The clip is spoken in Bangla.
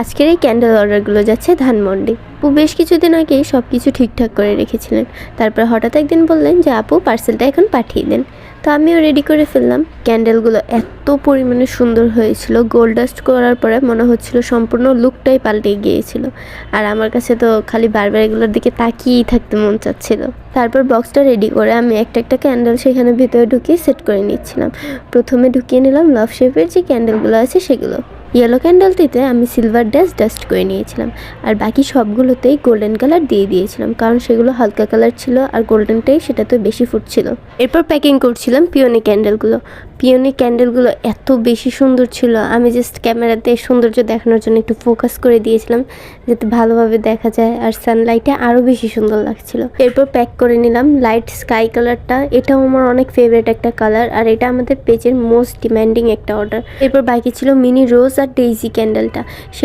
আজকের এই ক্যান্ডেল অর্ডারগুলো যাচ্ছে ধানমন্ডি। আপু বেশ কিছুদিন আগেই সব কিছু ঠিকঠাক করে রেখেছিলেন। তারপর হঠাৎ একদিন বললেন যে আপু পার্সেলটা এখন পাঠিয়ে দেন। তো আমিও রেডি করে ফেললাম। ক্যান্ডেলগুলো এত পরিমাণে সুন্দর হয়েছিল, গোল্ড ডাস্ট করার পরে মনে হচ্ছিল সম্পূর্ণ লুকটাই পাল্টে গিয়েছিল। আর আমার কাছে তো খালি বারবার এগুলোর দিকে তাকিয়েই থাকতে মন চাচ্ছিল। তারপর বক্সটা রেডি করে আমি একটা একটা ক্যান্ডেল সেখানে ভিতরে ঢুকিয়ে সেট করে নিচ্ছিলাম। প্রথমে ঢুকিয়ে নিলাম লাভ শেপের যে ক্যান্ডেলগুলো আছে সেগুলো। ইয়েলো ক্যান্ডেলটিতে আমি সিলভার ডাস্ট করে নিয়েছিলাম, আর বাকি সবগুলোতেই গোল্ডেন কালার দিয়ে দিয়েছিলাম, কারণ সেগুলো হালকা কালার ছিল আর গোল্ডেনটাই সেটাতে বেশি ফুটছিল। এরপর প্যাকিং করছিলাম পিওনি ক্যান্ডেলগুলো। পিওনি ক্যান্ডেলগুলো এত বেশি সুন্দর ছিল, আমি জাস্ট ক্যামেরাতে সৌন্দর্য দেখানোর জন্য একটু ফোকাস করে দিয়েছিলাম যাতে ভালোভাবে দেখা যায়, আর সানলাইটে আরও বেশি সুন্দর লাগছিল। এরপর প্যাক করে নিলাম লাইট স্কাই কালারটা। এটাও আমার অনেক ফেভারিট একটা কালার, আর এটা আমাদের পেজের মোস্ট ডিমান্ডিং একটা অর্ডার। এরপর বাকি ছিল মিনি রোজ আর ডেইজি ক্যান্ডেলটা। সেটা